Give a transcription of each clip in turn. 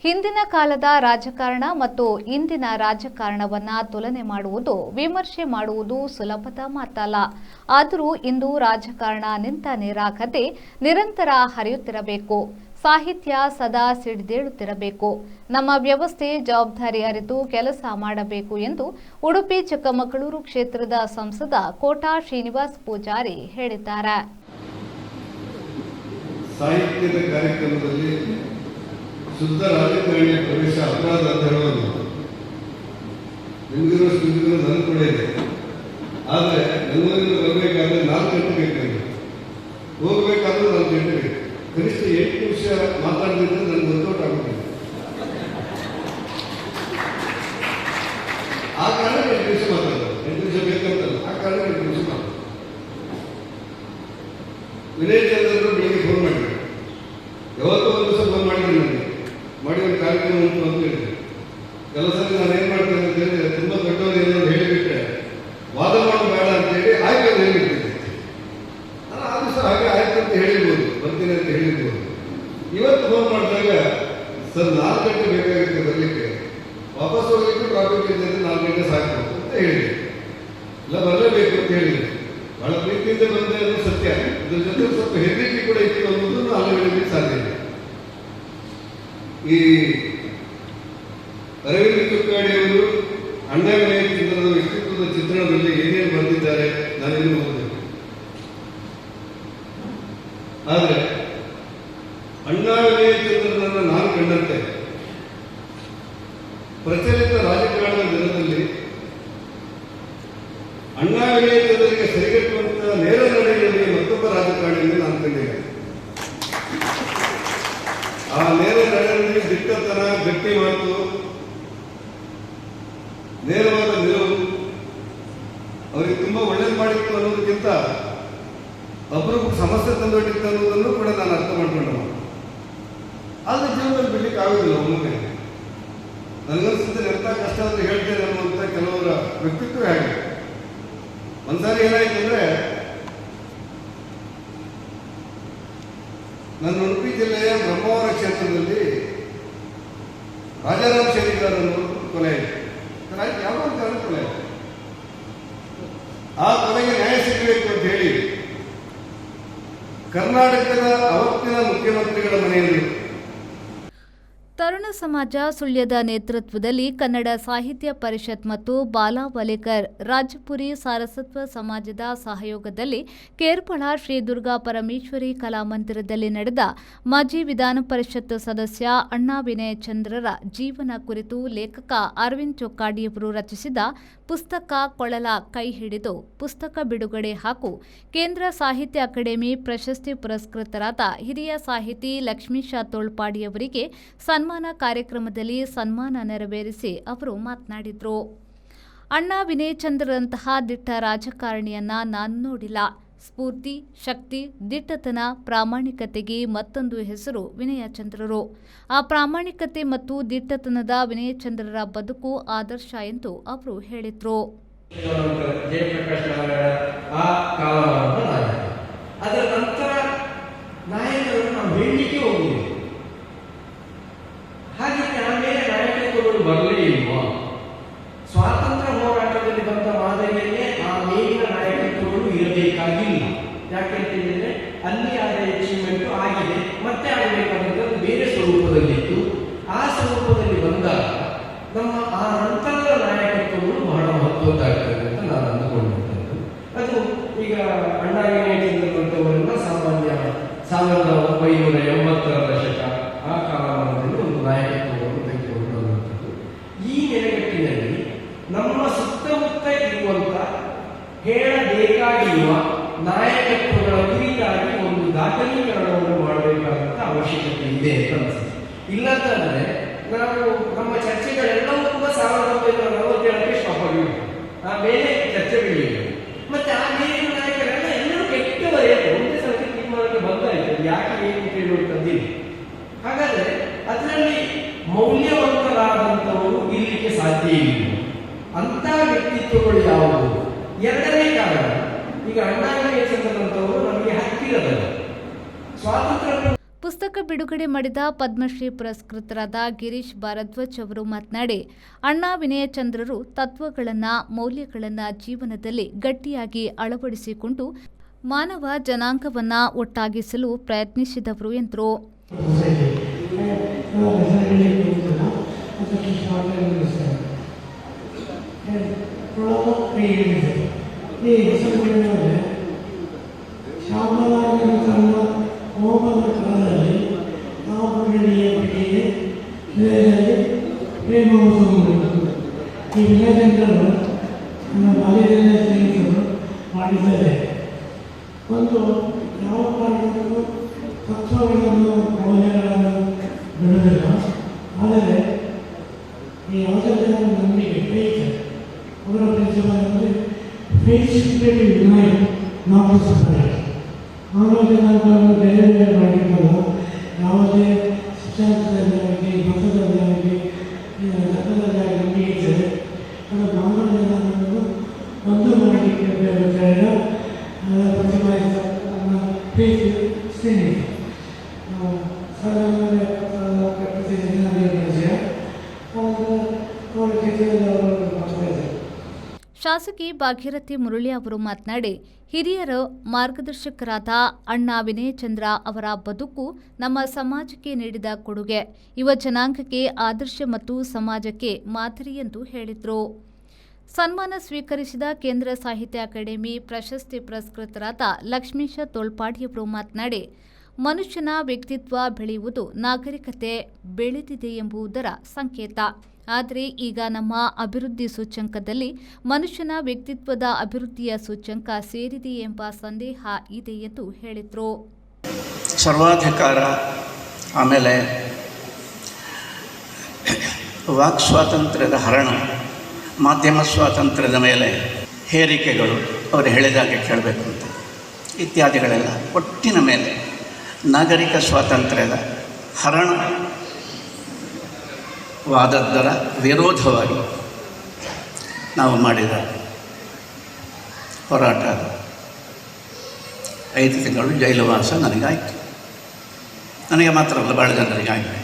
ಹಿಂದಿನ ಕಾಲದ ರಾಜಕಾರಣ ಮತ್ತು ಇಂದಿನ ರಾಜಕಾರಣವನ್ನ ತುಲನೆ ಮಾಡುವುದು, ವಿಮರ್ಶೆ ಮಾಡುವುದು ಸುಲಭದ ಮಾತಲ್ಲ. ಆದರೂ ಇಂದು ರಾಜಕಾರಣ ನಿಂತ ನೀರಾಗದೆ ನಿರಂತರ ಹರಿಯುತ್ತಿರಬೇಕು. ಸಾಹಿತ್ಯ ಸದಾ ಸಿಡಿದೇಳುತ್ತಿರಬೇಕು. ನಮ್ಮ ವ್ಯವಸ್ಥೆ ಜವಾಬ್ದಾರಿ ಅರಿತು ಕೆಲಸ ಮಾಡಬೇಕು ಎಂದು ಉಡುಪಿ ಚಿಕ್ಕಮಗಳೂರು ಕ್ಷೇತ್ರದ ಸಂಸದ ಕೋಟಾ ಶ್ರೀನಿವಾಸ್ ಪೂಜಾರಿ ಹೇಳಿದ್ದಾರೆ. ಸಾಹಿತ್ಯದ ಕಾರ್ಯಕ್ರಮದಲ್ಲಿ ಶುದ್ಧ ರಾಜಕಾರಣಿಯ ಪ್ರವೇಶ ಅಪರಾಧ ಅಂತ ಹೇಳೋದು ನಿಮಗಿರೋಷ್ಟು ನನಗೆ ಕೂಡ ಇದೆ. ಆದರೆ ನಮ್ಮೂರಿಂದ ಬರಬೇಕಾದ್ರೆ 4 ಗಂಟೆ ಬೇಕಾಗಿದೆ, ಹೋಗಬೇಕಾದ್ರೆ 4 ಗಂಟೆ ಬೇಕು. ಕನಿಷ್ಠ 8 ನಿಮಿಷ ಮಾತಾಡದಿದ್ರೆ ನನಗೆ ವರ್ಕೌಟ್ ಆಗುತ್ತಿಲ್ಲ. ಆ ಕಾರಣ 8 ನಿಮಿಷ ಮಾತಾಡೋದು, 8 ನಿಮಿಷ ಬೇಕಂತಲ್ಲ, ಆ ಕಾರಣ 8 ನಿಮಿಷ ಮಾತಾಡೋದು. ವಿನಯ್ ಚಂದ್ರರು ಬೆಳಿಗ್ಗೆ ಫೋನ್ ಮಾಡಿದ್ರು, ಯಾವತ್ತೂ ಒಂದು ದಿವಸ ಫೋನ್ ಮಾಡಿದ್ರು ನನಗೆ, ಮಾಡಿ ಒಂದು ಕಾರ್ಯಕ್ರಮ ಉಂಟು ಅಂತ ಹೇಳಿದ್ರು. ಕೆಲಸ ನಾನು ಏನು ಮಾಡ್ತೇನೆ ಅಂತ ಹೇಳಿದ್ರೆ, ತುಂಬ ದೊಡ್ಡವರು ಏನಾದ್ರು ಹೇಳಿಬಿಟ್ರೆ ವಾದ ಮಾಡೋದು ಬೇಡ ಅಂತೇಳಿ ಆಯ್ತು ಅಂತ ಹೇಳಿಬಿಡ್ತಿದ್ದೆ. ನಾನು ಆ ದಿವಸ ಹಾಗೆ ಆಯ್ತು ಅಂತ ಹೇಳಿರ್ಬೋದು, ಬರ್ತೀನಿ ಅಂತ ಹೇಳಿರ್ಬೋದು. ಇವತ್ತು ಫೋನ್ ಮಾಡಿದಾಗ ಸರ್ 4 ಗಂಟೆ ಬೇಕಾಗುತ್ತೆ ಬರಲಿಕ್ಕೆ, ವಾಪಸ್ ಹೋಗ್ಲಿಕ್ಕೆ ಟ್ರಾಫಿಕ್ ಇದೆ, 4 ಗಂಟೆ ಸಾಕು ಅಂತ ಹೇಳಿದೆ. ಇಲ್ಲ ಬರಲೇಬೇಕು ಅಂತ ಹೇಳಿದೆ. ಬಹಳ ಪ್ರೀತಿಯಿಂದ ಬಂದೆ ಅನ್ನೋದು ಸತ್ಯ. ಇದ್ರ ಜೊತೆ ಸ್ವಲ್ಪ ಹೆದರಿಕೆ ಕೂಡ ಇತ್ತು ಅನ್ನೋದನ್ನು ಅಲ್ಲಿ ಹೇಳಲಿಕ್ಕೆ ಸಾಧ್ಯ ಇದೆ. ಈ ಅರವಿಂದ ತುಕ್ಕಾಡಿಯವರು ಅಣ್ಣಾ ವಿನಯ ಚಂದ್ರರ ವ್ಯಕ್ತಿತ್ವದ ಚಿತ್ರಣದಲ್ಲಿ ಏನೇನು ಬರೆದಿದ್ದಾರೆ ನಾನೇನು ಓದಬೇಕು. ಆದರೆ ಅಣ್ಣಾ ವಿನಯ ಚಂದ್ರನನ್ನು ನಾನು ಕಂಡಂತೆ ಪ್ರಚಲಿತ ರಾಜಕಾರಣದ ದಿನದಲ್ಲಿ ಅಣ್ಣಾ ವಿನಯ ಚಂದ್ರರಿಗೆ ಸರಿಗಟ್ಟುವಂತಹ ನೇರ ನಡೆಯಲ್ಲಿ ಮತ್ತೊಬ್ಬ ರಾಜಕಾರಣಿಯನ್ನು ನಾನು ಕಂಡಿದ್ದೇನೆ. ಆ ನೇರ ನಡೆಯಲ್ಲಿ ದಿಟ್ಟತನ, ಗಟ್ಟಿ ಮಾತು, ನೇರವಾದ ನಿಲುವು ಅವರಿಗೆ ತುಂಬಾ ಒಳ್ಳೇದು ಮಾಡಿತ್ತು ಅನ್ನೋದಕ್ಕಿಂತ ಒಬ್ಬರಿಗೂ ಸಮಸ್ಯೆ ತಂದೊಡ್ಡಿತ್ತು ಅನ್ನೋದನ್ನು ಕೂಡ ನಾನು ಅರ್ಥ ಮಾಡ್ಕೊಂಡ. ಆದ್ರೆ ಜೀವನದಲ್ಲಿ ಬಿಡ್ಲಿಕ್ಕೆ ಆಗೋದಿಲ್ಲ. ಒಮ್ಮೊಮ್ಮೆ ನನಗನ್ಸುತ್ತೆ ಎಂಥ ಕಷ್ಟ ಅಂತ ಹೇಳ್ತೇನೆ ಅನ್ನುವಂಥ ಕೆಲವರ ವ್ಯಕ್ತಿತ್ವ ಹೇಗೆ. ಒಂದ್ಸಾರಿ ಏನಾಯ್ತು ಅಂದ್ರೆ, ನನ್ನ ಉಡುಪಿ ಜಿಲ್ಲೆಯ ಬ್ರಹ್ಮಾವರ ಕ್ಷೇತ್ರದಲ್ಲಿ ರಾಜಾರಾಮ್ ಶೇರಿಗಾರ್ ಅನ್ನೋರು ಕೊಲೆ ಆಯ್ತು. ಯಾವ ಕಾರಣ ಕೊಲೆ ಆಯ್ತು. ಆ ಕೊಲೆಗೆ ನ್ಯಾಯ ಸಿಗಬೇಕು ಅಂತ ಹೇಳಿ ಕರ್ನಾಟಕದ ಅವತ್ತಿನ ಮುಖ್ಯಮಂತ್ರಿಗಳ ಮನೆಯಲ್ಲಿ ತರುಣ ಸಮಾಜ ಸುಳ್ಯದ ನೇತೃತ್ವದಲ್ಲಿ ಕನ್ನಡ ಸಾಹಿತ್ಯ ಪರಿಷತ್ ಮತ್ತು ಬಾಲಾ ವಲೇಕರ್ ರಾಜಪುರಿ ಸಾರಸ್ವತ ಸಮಾಜದ ಸಹಯೋಗದಲ್ಲಿ ಕೇರ್ಪಳ ಶ್ರೀ ದುರ್ಗಾ ಪರಮೇಶ್ವರಿ ಕಲಾಮಂದಿರದಲ್ಲಿ ನಡೆದ ಮಾಜಿ ವಿಧಾನ ಪರಿಷತ್ ಸದಸ್ಯ ಅಣ್ಣಾ ವಿನಯ ಚಂದ್ರರ ಜೀವನ ಕುರಿತು ಲೇಖಕ ಅರವಿಂದ್ ಚೊಕ್ಕಾಡಿಯವರು ರಚಿಸಿದ ಪುಸ್ತಕ ಕೊಳಲ ಕೈ ಹಿಡಿದು ಪುಸ್ತಕ ಬಿಡುಗಡೆ ಹಾಗೂ ಕೇಂದ್ರ ಸಾಹಿತ್ಯ ಅಕಾಡೆಮಿ ಪ್ರಶಸ್ತಿ ಪುರಸ್ಕೃತರಾದ ಹಿರಿಯ ಸಾಹಿತಿ ಲಕ್ಷ್ಮೀಶ ತೋಳ್ಪಾಡಿಯವರಿಗೆ ಸನ್ಮಾನ ಕಾರ್ಯಕ್ರಮದಲ್ಲಿ ಸನ್ಮಾನ ನೆರವೇರಿಸಿ ಅವರು ಮಾತನಾಡಿದರು. ಅಣ್ಣಾ ವಿನಯ ಚಂದ್ರರಂತಹ ದಿಟ್ಟ ರಾಜಕಾರಣಿಯನ್ನ ನಾನು ನೋಡಿಲ್ಲ. ಸ್ಫೂರ್ತಿ, ಶಕ್ತಿ, ದಿಟ್ಟತನ, ಪ್ರಾಮಾಣಿಕತೆಗೆ ಮತ್ತೊಂದು ಹೆಸರು ವಿನಯ ಚಂದ್ರರು. ಆ ಪ್ರಾಮಾಣಿಕತೆ ಮತ್ತು ದಿಟ್ಟತನದ ವಿನಯ ಚಂದ್ರರ ಬದುಕು ಆದರ್ಶ ಎಂದು ಅವರು ಹೇಳಿದರು. ಅದರ ನಂತರ ನಾಯಕರನ್ನು ನಾವು ಹೇಳಲಿಕ್ಕೆ ಹೋಗುವುದು. ಹಾಗೆ ಆಮೇಲೆ ನಾಯಕತ್ವಗಳು ಬರಲೇ ಇಲ್ವಾ? ಸ್ವಾತಂತ್ರ್ಯ ಹೋರಾಟದಲ್ಲಿ ಬಂದ ಮಾದರಿಯಲ್ಲೇ ಆ ಮೇಲಿನ ನಾಯಕತ್ವಗಳು ಇರಬೇಕಾಗಿಲ್ಲ. ಯಾಕೆಂತಂದ್ರೆ ಅಲ್ಲಿ ಆದ ಅಚೀವ್ಮೆಂಟ್ ಆಗಿದೆ, ಮತ್ತೆ ಆಗಬೇಕಾದಂಥದ್ದು ಬೇರೆ ಸ್ವರೂಪದಲ್ಲಿತ್ತು. ಆ ಸ್ವರೂಪದಲ್ಲಿ ಬಂದಾಗ ನಮ್ಮ ಆ ನಂತರದ ನಾಯಕತ್ವಗಳು ಬಹಳ ಮಹತ್ವದ್ದಾಗ್ತದೆ ಅಂತ ನಾನು ಅಂದುಕೊಂಡಿದ್ದೇನೆ. ಅದು ಈಗ ಅಣ್ಣಾ ವಿನಯ ಚಂದ್ರರಂತವರನ್ನ ಸಾಮಾನ್ಯ 1980ರ ದಶಕ ಆ ಕಾಲಮಾನದಲ್ಲಿ ಒಂದು ನಾಯಕತ್ವವನ್ನು ತೆಗೆದುಕೊಳ್ಳುವಂಥದ್ದು. ಈ ನೆಲೆಗಟ್ಟಿನಲ್ಲಿ ನಮ್ಮ ಸುತ್ತಮುತ್ತ ಇರುವಂತ ಹೇಳಬೇಕಾಗಿರುವ ನಾಯಕತ್ವಗಳ ಕುರಿತಾಗಿ ಒಂದು ದಾಖಲೀಕರಣವನ್ನು ಮಾಡಬೇಕಾದಂಥ ಅವಶ್ಯಕತೆ ಇದೆ ಅಂತ ಅನಿಸುತ್ತೆ. ಇಲ್ಲಂತಂದ್ರೆ ನಾವು ನಮ್ಮ ಚರ್ಚೆಗಳೆಲ್ಲವೂ ಕೂಡ 1947ಕ್ಕೆ ಸ್ಟಾಪ್ ಆಗಿವೆ. ಆಮೇಲೆ ಚರ್ಚೆ ಬೆಳೆಯಿಲ್ಲ. ಮತ್ತೆ ಆ ಮೇಲಿನ ನಾಯಕರೆಲ್ಲ ಎಲ್ಲರೂ ಕೆಟ್ಟವರೇ ಒಂದೇ ಸಲ ತೀರ್ಮಾನಕ್ಕೆ ಬಂದಾಯಿತು. ಯಾಕೆ ಏನು ಕೇಳುವಂಥದ್ದಿಲ್ಲ. ಹಾಗಾದ್ರೆ ಅದರಲ್ಲಿ ಮೌಲ್ಯವಂತರಾದಂಥವರು ಇರಲಿಕ್ಕೆ ಸಾಧ್ಯ ಇಲ್ಲ. ಅಂತ ವ್ಯಕ್ತಿತ್ವಗಳು ಯಾವುವು? ಎರಡನೇ ಕಾರಣ, ಈಗ ಅಣ್ಣಾ ವಿನಯ ಚಂದ್ರರಂತವರು ನಮಗೆ ಹತ್ತಿರದವರು. ಸ್ವಾತಂತ್ರ್ಯ ಪುಸ್ತಕ ಬಿಡುಗಡೆ ಮಾಡಿದ ಪದ್ಮಶ್ರೀ ಪುರಸ್ಕೃತರಾದ ಗಿರೀಶ್ ಭಾರದ್ವಾಜ್ ಅವರು ಮಾತನಾಡಿ, ಅಣ್ಣಾ ವಿನಯಚಂದ್ರರು ತತ್ವಗಳನ್ನು, ಮೌಲ್ಯಗಳನ್ನು ಜೀವನದಲ್ಲಿ ಗಟ್ಟಿಯಾಗಿ ಅಳವಡಿಸಿಕೊಂಡು ಮಾನವ ಜನಾಂಗವನ್ನು ಒಟ್ಟಾಗಿಸಲು ಪ್ರಯತ್ನಿಸಿದವರು ಎಂದರು. ಮಾಡಿದ್ದಾರೆ. ಒಂದು ಯಾವ ಕಾರಣಕ್ಕೂ ತತ್ವಗಳನ್ನು, ಮೌಲ್ಯಗಳನ್ನು ಬಿಡುವುದಿಲ್ಲ. ಆದರೆ ಈ ಯಾವುದೇ ನಂಬಿಕೆ, ಫೇತ್, ಅವರ ಪ್ರಿನ್ಸಿಪಲ್ ಅಂದರೆ faith spirit unite, not to separate. ಆಮೇಲೆ ನಾವು ಬೇರೆ ಬೇರೆ ಮಾಡಿದ್ದಲ್ಲ, ಯಾವುದೇ ಸಿದ್ಧಾಂತದಲ್ಲಿ ಆಗಲಿ, ಮತದಲ್ಲಿ ಆಗಲಿ, ಧರ್ಮದಲ್ಲಿ ಆಗಲಿ ನಂಬಿಕೆ ಇದ್ದರೆ ಅದು ಮಾನವರನ್ನು ಒಂದು ಮಾಡಲಿಕ್ಕೆ ಬೇಕಾದ ಪ್ರತಿಪಾದಿತ ಫೇತ್ ಸ್ನೇಹಿತ ಶಾಸಕಿ ಭಾಗೀರಥಿ ಮುರಳಿ ಅವರು ಮಾತನಾಡಿ, ಹಿರಿಯರ ಮಾರ್ಗದರ್ಶಕರಾದ ಅಣ್ಣಾ ವಿನಯಚಂದ್ರ ಅವರ ಬದುಕು ನಮ್ಮ ಸಮಾಜಕ್ಕೆ ನೀಡಿದ ಕೊಡುಗೆ ಯುವ ಜನಾಂಗಕ್ಕೆ ಆದರ್ಶ ಮತ್ತು ಸಮಾಜಕ್ಕೆ ಮಾದರಿ ಎಂದು ಹೇಳಿದರು. ಸನ್ಮಾನ ಸ್ವೀಕರಿಸಿದ ಕೇಂದ್ರ ಸಾಹಿತ್ಯ ಅಕಾಡೆಮಿ ಪ್ರಶಸ್ತಿ ಪುರಸ್ಕೃತರಾದ ಲಕ್ಷ್ಮೀಶ ತೋಳ್ಪಾಡಿಯವರು ಮಾತನಾಡಿ, ಮನುಷ್ಯನ ವ್ಯಕ್ತಿತ್ವ ಬೆಳೆಯುವುದು ನಾಗರಿಕತೆ ಬೆಳೆದಿದೆ ಎಂಬುದರ ಸಂಕೇತ. ಆದರೆ ಈಗ ನಮ್ಮ ಅಭಿವೃದ್ಧಿ ಸೂಚ್ಯಂಕದಲ್ಲಿ ಮನುಷ್ಯನ ವ್ಯಕ್ತಿತ್ವದ ಅಭಿವೃದ್ಧಿಯ ಸೂಚ್ಯಂಕ ಸೇರಿದೆ ಎಂಬ ಸಂದೇಹ ಇದೆ ಎಂದು ಹೇಳಿದರು. ಸರ್ವಾಧಿಕಾರ, ಆಮೇಲೆ ವಾಕ್ ಸ್ವಾತಂತ್ರ್ಯದ ಹರಣ, ಮಾಧ್ಯಮ ಸ್ವಾತಂತ್ರ್ಯದ ಮೇಲೆ ಹೇರಿಕೆಗಳು, ಅವರು ಹೇಳಿದಾಗೆ ಕೇಳಬೇಕು ಅಂತ ಇತ್ಯಾದಿಗಳೆಲ್ಲ ಒಟ್ಟಿನ ಮೇಲೆ ನಾಗರಿಕ ಸ್ವಾತಂತ್ರ್ಯದ ಹರಣವಾದದ್ದರ ವಿರೋಧವಾಗಿ ನಾವು ಮಾಡಿದ ಹೋರಾಟ. 5 ತಿಂಗಳು ಜೈಲುವಾಸ ನನಗಾಯಿತು. ನನಗೆ ಮಾತ್ರ ಅಲ್ಲ, ಭಾಳ ಜನರಿಗೆ ಆಯಿತು.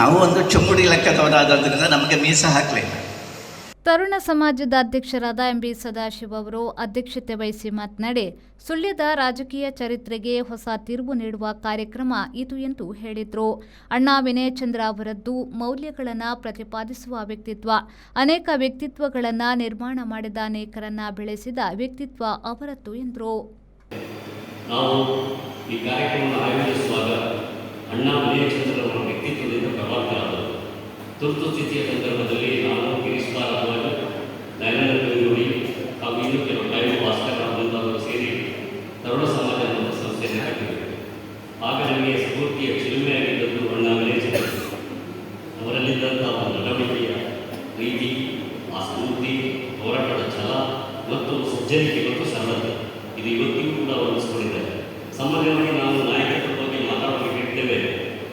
ನಾವು ಒಂದು ಚುಂಬುಡಿ ಲೆಕ್ಕದವರಾದ್ದರಿಂದ ನಮಗೆ ಮೀಸ ಹಾಕಲಿಲ್ಲ. ತರುಣ ಸಮಾಜದ ಅಧ್ಯಕ್ಷರಾದ ಎಂಬಿ ಸದಾಶಿವ ಅವರು ಅಧ್ಯಕ್ಷತೆ ವಹಿಸಿ ಮಾತನಾಡಿ, ಸುಳ್ಯದ ರಾಜಕೀಯ ಚರಿತ್ರೆಗೆ ಹೊಸ ತಿರುವು ನೀಡುವ ಕಾರ್ಯಕ್ರಮ ಇದು ಎಂದು ಹೇಳಿದರು. ಅಣ್ಣಾ ವಿನಯಚಂದ್ರ ಅವರದ್ದು ಮೌಲ್ಯಗಳನ್ನು ಪ್ರತಿಪಾದಿಸುವ ವ್ಯಕ್ತಿತ್ವ. ಅನೇಕ ವ್ಯಕ್ತಿತ್ವಗಳನ್ನು ನಿರ್ಮಾಣ ಮಾಡಿದ, ಅನೇಕರನ್ನ ಬೆಳೆಸಿದ ವ್ಯಕ್ತಿತ್ವ ಅವರದ್ದು ಎಂದರು. ನಾವು ಈ ಕಾರ್ಯಕ್ರಮವನ್ನು ಆಯೋಜಿಸುವಾಗ ಅಣ್ಣಾ ವಿನಯಚಂದ್ರ ಅವರ ವ್ಯಕ್ತಿತ್ವದಿಂದ ಪ್ರಭಾವಿತರಾದರು. ತುರ್ತು ಸ್ಥಿತಿಯ ಸಂದರ್ಭದಲ್ಲಿ ನಾನು ಗಿರೀಶ್ ಭಾರದ್ವಾಜ್, ದಯಾನಂದ ಬೆಂಗಳೂರಿ ಹಾಗೂ ಇನ್ನೂ ಕೆಲವು ಟೈಮ್ ಭಾಸ್ಕರ್ ಮುಂತಾದವರು ಸೇರಿ ತರುಣ ಸಮಾಜ ಎಂಬ ಸಂಸ್ಥೆಯನ್ನು ಹಾಕಿದರು. ಆಗ ನನಗೆ ಸ್ಫೂರ್ತಿಯ ಚಿಲುಮೆಯಾಗಿದ್ದದ್ದು ಅಣ್ಣಾ ವಿನಯಚಂದ್ರ. ಅವರಲ್ಲಿದ್ದಂಥ ನಡವಳಿಕೆಯ ರೀತಿ, ಆ ಸ್ಫೂರ್ತಿ, ಹೋರಾಟದ ಛಲ ಮತ್ತು ಸಜ್ಜನಿಕೆ ಮತ್ತು ಸರಳತೆ, ಇದು ಇವತ್ತಿಗೂ ಕೂಡ ವರ್ಣಿಸಿಕೊಂಡಿದ್ದಾರೆ. ಸಾಮಾನ್ಯವಾಗಿ ನಾವು ನಾಯಕತ್ವದ ಬಗ್ಗೆ ಮಾತಾಡುವಾಗ ಹೇಳ್ತೇವೆ,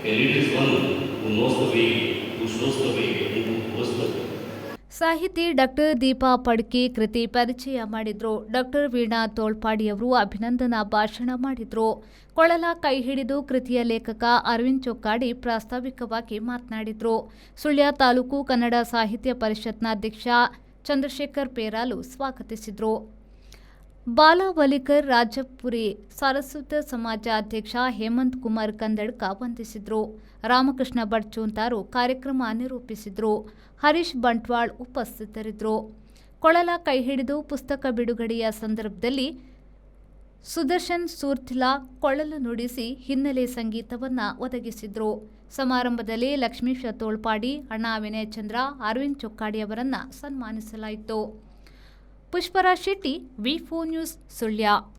A leader is one who knows the way, who shows the way, who goes the way. ಸಾಹಿತಿ ಡಾಕ್ಟರ್ ದೀಪಾ ಪಡ್ಕಿ ಕೃತಿ ಪರಿಚಯ ಮಾಡಿದ್ರು. ಡಾಕ್ಟರ್ ವೀಣಾ ತೋಳ್ಪಾಡಿಯವರು ಅಭಿನಂದನಾ ಭಾಷಣ ಮಾಡಿದ್ರು. ಕೊಳಲ ಕೈ ಹಿಡಿದು ಕೃತಿಯ ಲೇಖಕ ಅರವಿಂದ್ ಚೊಕ್ಕಾಡಿ ಪ್ರಾಸ್ತಾವಿಕವಾಗಿ ಮಾತನಾಡಿದ್ರು. ಸುಳ್ಯ ತಾಲೂಕು ಕನ್ನಡ ಸಾಹಿತ್ಯ ಪರಿಷತ್ನ ಅಧ್ಯಕ್ಷ ಚಂದ್ರಶೇಖರ್ ಪೇರಾಲು ಸ್ವಾಗತಿಸಿದ್ರು. ಬಾಲಾವಲಿಕರ್ ರಾಜಪುರಿ ಸಾರಸ್ವತ ಸಮಾಜ ಅಧ್ಯಕ್ಷ ಹೇಮಂತ್ ಕುಮಾರ್ ಕಂದಡ್ಕ ವಂದಿಸಿದ್ರು. ರಾಮಕೃಷ್ಣ ಭಟ್ ಚೂಂತಾರು ಕಾರ್ಯಕ್ರಮ ನಿರೂಪಿಸಿದ್ರು. ಹರೀಶ್ ಬಂಟ್ವಾಳ್ ಉಪಸ್ಥಿತರಿದ್ದರು. ಕೊಳಲ ಕೈ ಹಿಡಿದು ಪುಸ್ತಕ ಬಿಡುಗಡೆಯ ಸಂದರ್ಭದಲ್ಲಿ ಸುದರ್ಶನ್ ಸೂರ್ತಿಲಾ ಕೊಳಲು ನುಡಿಸಿ ಹಿನ್ನೆಲೆ ಸಂಗೀತವನ್ನು ಒದಗಿಸಿದ್ರು. ಸಮಾರಂಭದಲ್ಲಿ ಲಕ್ಷ್ಮೀಶ ತೋಳ್ಪಾಡಿ, ಅಣ್ಣಾ ವಿನಯಚಂದ್ರ, ಅರವಿಂದ್ ಚೊಕ್ಕಾಡಿ ಅವರನ್ನು ಸನ್ಮಾನಿಸಲಾಯಿತು. ಪುಷ್ಪರಾಜ್ ಶೆಟ್ಟಿ, ವಿ4 ನ್ಯೂಸ್, ಸುಳ್ಯ.